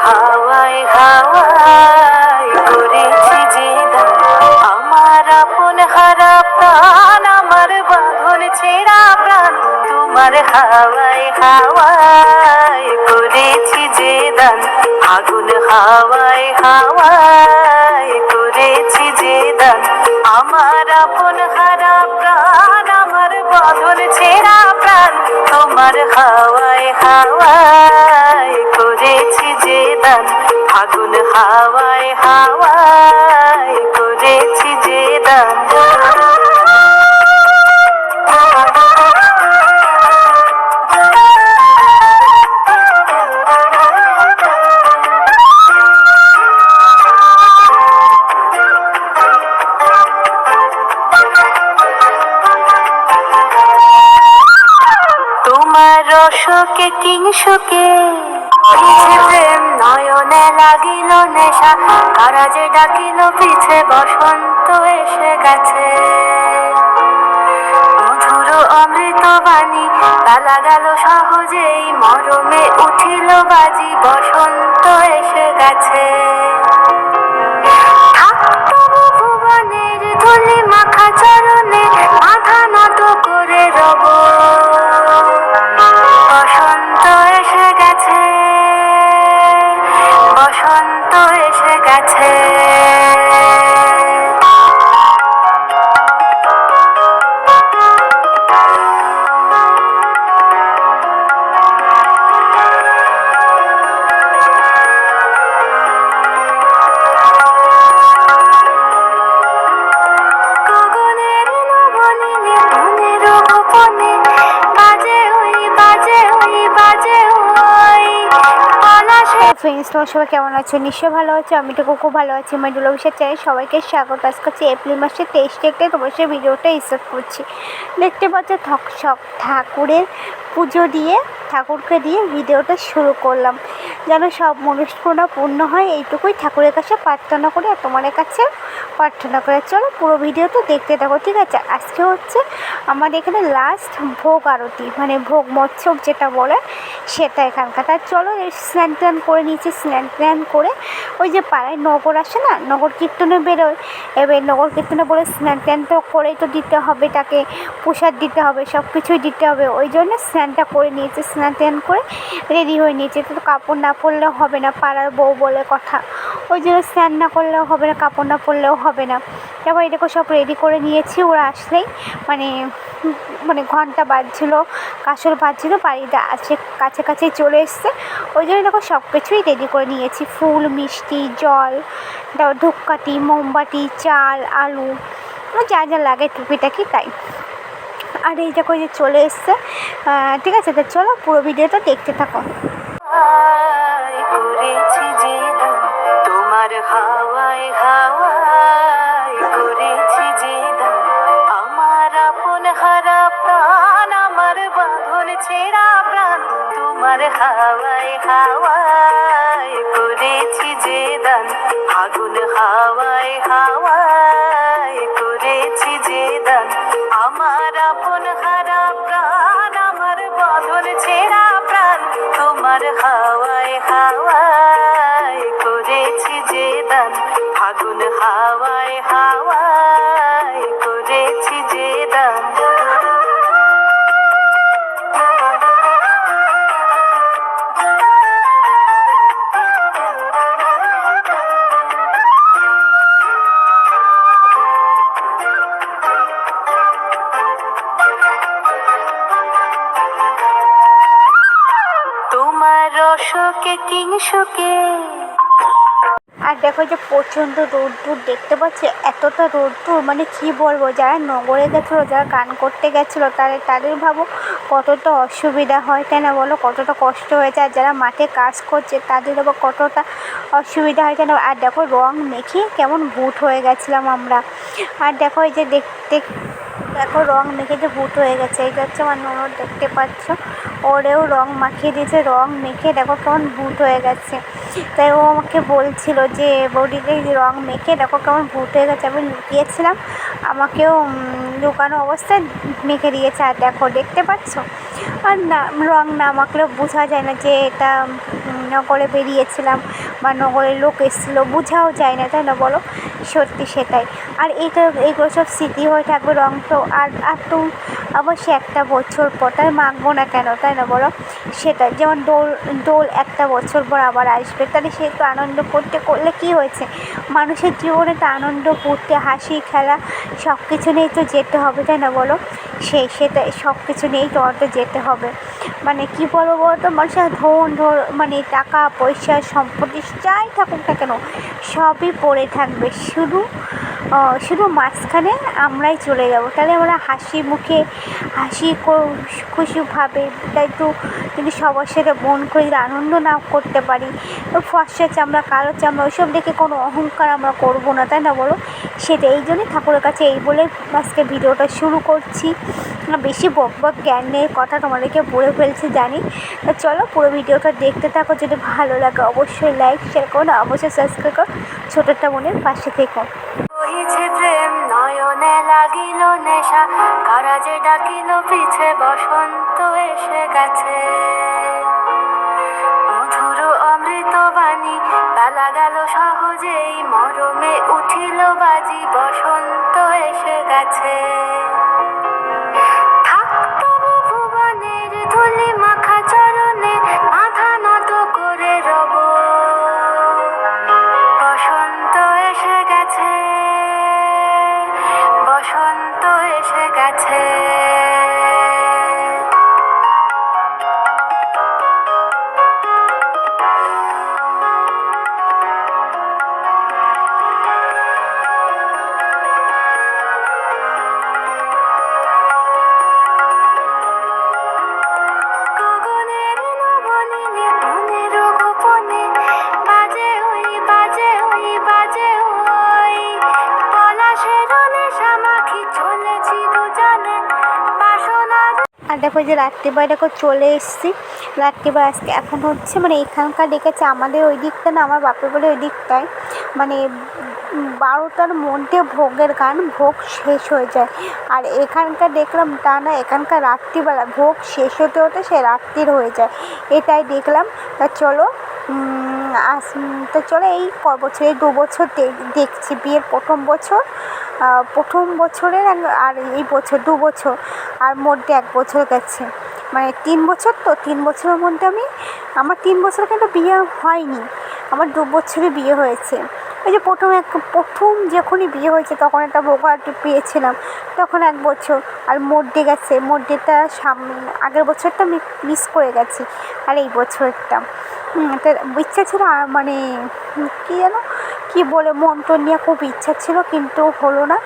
হাওয়ায় হাওয়ায় করেছি যে দান, আমার আপন হারা প্রাণ, আমার বাঁধন ছেঁড়া প্রাণ, তোমার হাওয়ায় হাওয়ায় করেছি যে দান, আগুন হাওয়ায় হাওয়ায় করেছি যে দান, আমার আপন হারা প্রাণ, আমার বাঁধন ছেঁড়া প্রাণ, তোমার হাওয়ায় হাওয়ায় করেছি যে দান, আগুন হাওয়ায় হাওয়ায় করেছি যে দান। তোমার রসকে কিংসুকে প্রেম নয়নে লাগিল নেশা, কারা যে ডাকিল পিছে বসন্ত এসে গেছে, মধুর অমৃত বাণী তালা গেল সহজেই, মরমে উঠিল বাজি, বসন্ত এসে গেছে। ভুবনের ধুলি মাখা চরণে মাথা নত করে রব, বসন্ত এসে গেছে, বসন্ত এসে গেছে। ফ্রেন্ডস, তোমার সবাই কেমন আছো? নিশ্চয়ই ভালো আছো। আমি তো খুব ভালো আছি। মাইডুল অফিসের চ্যানেল সবাইকে স্বাগত। আজ করছি এপ্রিল মাসের 23 তারিখে তোমার সাথে ভিডিওটা স্টার্ট করছি। দেখতে পাচ্ছ সব ঠাকুরের পুজো দিয়ে, ঠাকুরকে দিয়ে ভিডিওটা শুরু করলাম, যেন সব মনস্কামনা পূর্ণ হয়, এইটুকুই ঠাকুরের কাছে প্রার্থনা করে আর তোমাদের কাছে প্রার্থনা করে। চলো পুরো ভিডিওটা দেখতে থাকো, ঠিক আছে? আজকে হচ্ছে আমাদের এখানে লাস্ট ভোগ আরতি, মানে ভোগ মৎসব যেটা বলে সেটা এখানকার। তার চলো স্নান টান করে নিয়েছি, স্নান টান করে ওই যে পাড়ায় নগর আসে না, নগর কীর্তনে বেরোয়, এবার নগর কীর্তনে বলে স্নান টান তো করেই তো দিতে হবে, তাকে প্রসাদ দিতে হবে, সব কিছুই দিতে হবে, ওই জন্য স্নানটা করে নিয়েছে। স্নান টান করে রেডি হয়ে নিয়েছে, তো কাপড় না পরলেও হবে না, পাড়ার বউ বলে কথা, ওই জন্য স্নান না করলেও হবে না, কাপড় না পরলেও হবে না। তারপর এটাকে সব রেডি করে নিয়েছি। ওরা আসলেই মানে মানে ঘন্টা বাজছিলো, কাঁসর বাজছিলো, বাড়িতে আছে কাছে চলে এসছে, ওই জন্য দেখো সব কিছুই রেডি করে নিয়েছি। ফুল, মিষ্টি, জল, তারপর ধূপকাঠি, মোমবাতি, চাল, আলু, যা যা লাগে টুপিটাকি তাই। আর এই দেখো যে চলে এসছে, ঠিক আছে? তো চলো পুরো ভিডিওটা দেখতে থাকো। করেছি যে দান, তোমার হাওয়ায় হাওয়ায় করেছি যে দান, আমার আপন হারা প্রাণ, আমার বাঁধন ছেঁড়া প্রাণ, তোমার হাওয়ায় হাওয়ায় করেছি যে দান, আগুন হাওয়ায় হাওয়ায় করেছি যে দান, আমার আপন হারা প্রাণ, আমার বাঁধন ছেঁড়া প্রাণ, তোমার হাওয়ায় হাওয়ায় করেছি যে দান, আগুন হাওয়ায় হাওয়ায় করেছি যে দান। তোমার রসকে কিংসুকে। আর দেখো যে প্রচণ্ড রোদ্দুর, দেখতে পাচ্ছি এতটা রোদ্দুর, মানে কি বলবো, যারা নগরে গেছিলো, যারা গান করতে গেছিলো, তাদের ভাবো কতটা অসুবিধা হয়, তাই না বলো? কতটা কষ্ট হয়েছে। আর যারা মাঠে কাজ করছে তাদের আবার কতটা অসুবিধা হয়, কেন? আর দেখো রং মেখে কেমন ভূত হয়ে গেছিলাম আমরা। আর দেখো এই যে দেখো রং মেখে যে ভূত হয়ে গেছে, এই হচ্ছে আমার ননদ, দেখতে পাচ্ছ, ওরেও রং মাখিয়ে দিয়েছে, রং মেখে দেখো কেমন ভূত হয়ে গেছে। তাই ও আমাকে বলছিল যে বৌদিকে রং মেখে দেখো কেমন ভূত হয়ে গেছে। আমি লুকিয়েছিলাম, আমাকেও লুকানো অবস্থায় মেখে দিয়েছে। আর দেখো, দেখতে পাচ্ছ? আর না, রং না মাখলেও বোঝা যায় না যে এটা নগরে বেরিয়েছিলাম বা নগরের লোক এসেছিলো, বোঝাও যায় না, তাই না বলো? সত্যি সেটাই। আর এইগুলো সব স্মৃতি হয়ে থাকবে। রং তো আর তো অবশ্যই একটা বছর পর, তাই মাখবো না কেন, তাই না বলো? সেটাই। যেমন দোল একটা বছর পর আবার আসবে, তাহলে সে তো আনন্দ করতে করলে কী হয়েছে? মানুষের জীবনে তো আনন্দ করতে, হাসি খেলা সব কিছু নিয়েই তো যেতে হবে, তাই না বলো? সেটাই, সব কিছু নিয়েই তোমার তো যেতে হবে। মানে কী বলবো বলো তো, মানুষের মানে টাকা পয়সা সম্পত্তি যাই থাকুক না কেন, সবই পড়ে থাকবে, শুধু মাঝখানে আমরাই চলে যাব। তাহলে আমরা হাসি মুখে খুশিভাবে, তাই তো। কিন্তু সবার সাথে মন করে যদি আনন্দ না করতে পারি, ফর্সা চামড়া কালো চামড়া ওইসব দেখে কোনো অহংকার আমরা করবো না, তাই না বলো? সেটা এই জন্যই ঠাকুরের কাছে এই বলে আজকে ভিডিওটা শুরু করছি। বেশি বক জ্ঞানের কথা তোমাদেরকে বলে ফেলছি জানি। তো চলো পুরো ভিডিওটা দেখতে থাকো। যদি ভালো লাগে অবশ্যই লাইক শেয়ার করো, না অবশ্যই সাবস্ক্রাইব করো। ছোট একটা বোনের পাশে থেকো। বহিছে প্রেম নয়নে লাগিল নেশা, কারা যে ডাকিল পিছে, বসন্ত এসে গেছে। মধুর অমৃত বাণী বেলা গেল সহজেই, মরমে উঠিল বাজি, বসন্ত এসে গেছে। থাকতো ভুবনের ধুলি মাখা চরণে, মাথা নত করে রব, বসন্ত এসে গেছে, বসন্ত এসে গেছে। গগনের নবনীনে মনের গোপনে, বাজে ওই বাজে ওই বাজে ওই, পলাশের নেশা মাখি চলেছি দুজনে, বাসনা। আর দেখো যে রাত্রিবেলা দেখো চলে এসেছি। রাত্রিবেলা আজকে এখন হচ্ছে মানে এখানকার ডেকেছে, আমাদের ওই দিকটা না, আমার বাপের বলে ওই দিকটায় মানে 12টার মধ্যে ভোগের গান, ভোগ শেষ হয়ে যায়। আর এখানকার দেখলাম তা না, এখানকার রাত্রিবেলা ভোগ শেষ হতে হতে সে রাত্রির হয়ে যায়, এটাই দেখলাম। তা চলো তো চলো এই বছর, এই 2 বছর দেখছি, বিয়ের প্রথম বছরের আর এই বছর 2 বছর, আর মধ্যে 1 বছর গেছে, মানে 3 বছর। তো 3 বছরের মধ্যে আমার 3 বছর কিন্তু বিয়ে হয়নি, আমার 2 বছরে বিয়ে হয়েছে। ওই যে প্রথম যখনই বিয়ে হয়েছে তখন একটা ভোগাটি পেয়েছিলাম, তখন 1 বছর। আর মধ্যে গেছে, মধ্যেটা আগের বছরটা মিস করে গেছি, আর এই বছরটা তো ইচ্ছা ছিল। আর মানে কী যেন কী বলে, মন তো নিয়ে খুব ইচ্ছা ছিল, কিন্তু হলো না।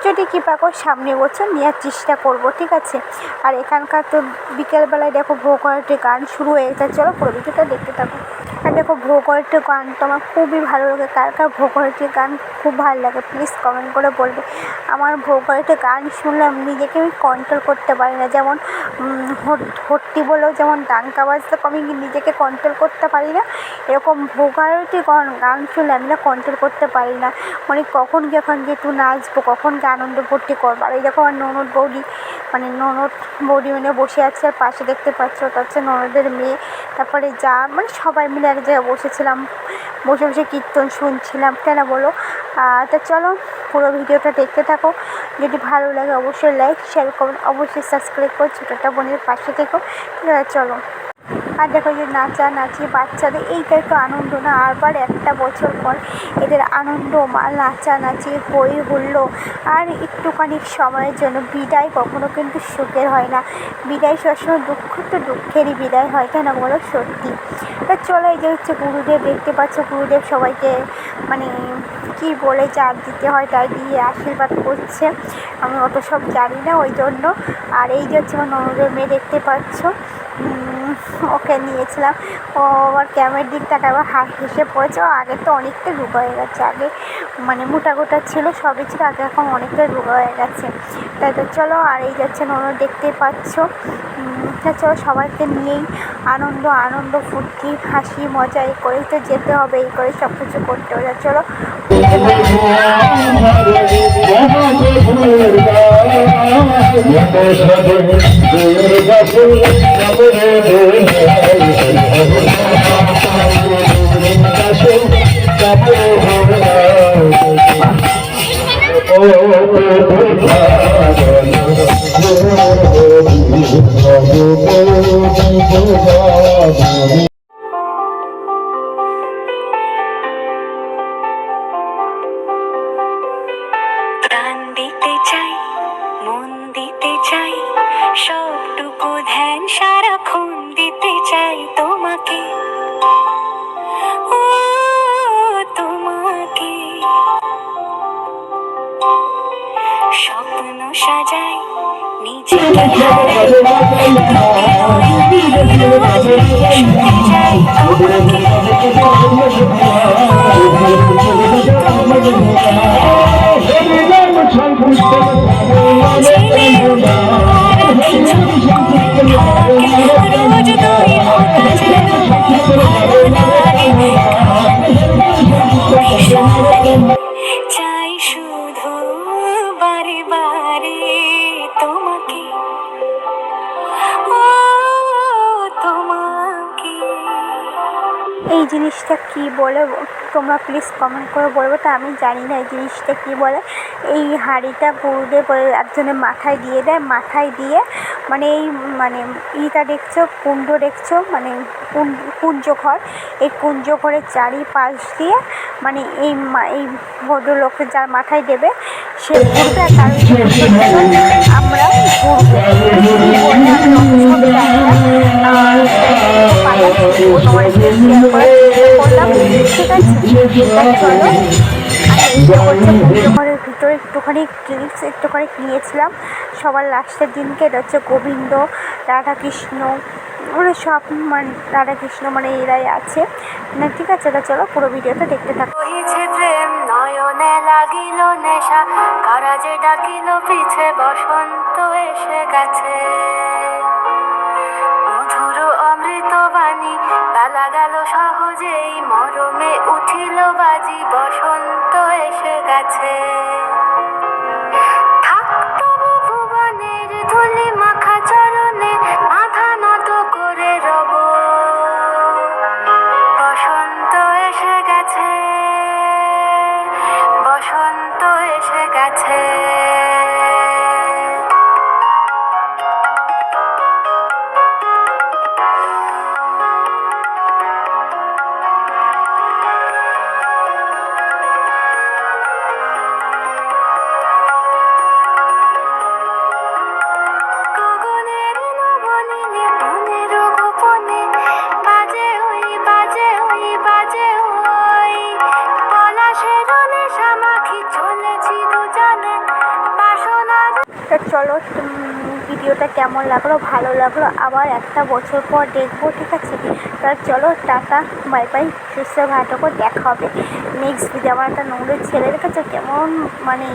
যদি কৃপা করে সামনের বছর নেওয়ার চেষ্টা করব, ঠিক আছে? আর এখানকার তো বিকেলবেলায় দেখো ভোগরাটের গান শুরু হয়ে গেছে। চলো পুরো ভিডিওটা দেখতে থাকো। আর দেখো ভোগরাটের গান তো আমার খুবই ভালো লাগে। কার কার ভোগরাটের গান খুব ভালো লাগে প্লিজ কমেন্ট করে বলবে। আমার ভোগরাটের গান শুনলাম নিজেকে আমি কন্ট্রোল করতে পারি না, যেমন ভর্তি বলেও যেমন ডাঙ্কা বাজতে আমি নিজেকে কন্ট্রোল করতে পারি না, এরকম ভোগরাটের গান শুনলে আমি না কন্ট্রোল করতে পারি না। মানে কখন যখন যে একটু নাচবো, কখন গিয়ে আনন্দ ভর্তি করবো। আর এই দেখো আমার ননদ বৌদি মানে বসে আছে, আর পাশে দেখতে পাচ্ছ ওটা হচ্ছে ননদের মেয়ে। তারপরে মানে সবাই মিলে এক জায়গায় বসেছিলাম, বসে কীর্তন শুনছিলাম, কেন বলো? তা চলো পুরো ভিডিওটা দেখতে থাকো। যদি ভালো লাগে অবশ্যই লাইক শেয়ার করুন, অবশ্যই সাবস্ক্রাইব করে ছোটোটা বোনের পাশে থেকো। চলো। আর দেখো যে নাচানাচি বাচ্চাদের এইটাই তো আনন্দ না, আবার 1 বছর পর এদের আনন্দ নাচানাচি হই হুল্লো। আর একটুখানি সময়ের জন্য বিদায় কখনো কিন্তু সুখের হয় না, বিদায় সবসময় দুঃখ, তো দুঃখেরই বিদায় হয়, তাই না বলো? সত্যি। তা চলো এই যে হচ্ছে গুরুদেব, দেখতে পাচ্ছ গুরুদেব সবাইকে মানে কী বলে যা দিতে হয় তাই দিয়ে আশীর্বাদ করছে। আমি অত সব জানি না ওই জন্য। আর এই যে হচ্ছে আমার ননদের মেয়ে, দেখতে পাচ্ছ, ওকে নিয়েছিলাম, ও আবার ক্যামেরার দিক থেকে আবার হেসে পড়েছে। ও আগে তো অনেকটা রূপ হয়ে গেছে, আগে মানে মোটা গোটা ছিল, সবই ছিল, আগে এখন অনেকটা রোগা হয়ে গেছে। তাই তো চলো, আর এই যাচ্ছে ননদ, দেখতেই পাচ্ছ। তা চলো, সবাইকে নিয়েই আনন্দ ফুর্তি হাসি মজা এই করেই তো যেতে হবে, এই করে সব কিছু করতে হবে। চলো প্রাণ দিতে চাই, মন দিতে চাই, সবটুকু ধ্যান সারাক্ষণ দিতে চাই তোমাকে, ও তোমাকে। স্বপ্ন সাজাই, নিজেকে হারাই, শুতে চাই তোমাকে, রোজ দুই ফোঁটা যেন ভালো লাগে, চাই শুধু বারে বারে তোমাকে, ও তোমাকে। এই জিনিসটা কি বলে তোমরা প্লিজ কমেন্ট করে বলবো। তা আমি জানি না এই জিনিসটা কি বলে। এই হাঁড়িটা গুরুদেব একজনের মাথায় দিয়ে দেয়, মাথায় দিয়ে মানে এই মানে ইটা দেখছো, কুণ্ড দেখছো, মানে কুঞ্জ ঘর, এই কুঞ্জ ঘরের চারিপাশ দিয়ে মানে এই ভদ্রলোককে যার মাথায় দেবে সে ঘুরবে, আর তার আমরা ঘুরবো। বলে আমি অত সব জানি না, তোমার শেয়ার করলাম, ঠিক আছে। চলো, ঘরের ভিতরে একটুখানি ক্লিপস একটুখানি নিয়েছিলাম সবার লাস্টের দিনকে। এটা হচ্ছে গোবিন্দ, রাধাকৃষ্ণ, ওরা সব মানে রাধাকৃষ্ণ মানে এরাই আছে না, ঠিক আছে। এটা চলো পুরো ভিডিওটা দেখতে থাকো। বহিছে প্রেম নয়নে লাগিল নেশা, কারাজে ডাকিল পিছে বসন্ত এসে গেছে, মধুর অমৃত বাণী বেলা গেল সহজেই, মরমে উঠিল বাজি, বসন্ত এসে গেছে। থাক তবু ভুবনের ধুলি মাখা চরণে, মাথা নত করে রব, বসন্ত এসে গেছে, বসন্ত এসে গেছে। গগনের নবনীলে মনের গোপনে, বাজে ওই বাজে ওই বাজে ওই, পলাশের নেশা মাখি চলেছি দুজনে, বাসনা। তো চলো, ভিডিওটা কেমন লাগলো, ভালো লাগলো, আবার একটা বছর পর দেখবো, ঠিক আছে। তো চলো, টাটা বাই বাই, সুস্থ ভালো করে দেখা হবে নেক্সট ভিডিও। আমার একটা নোংরের ছেলে রেখেছে কেমন মানে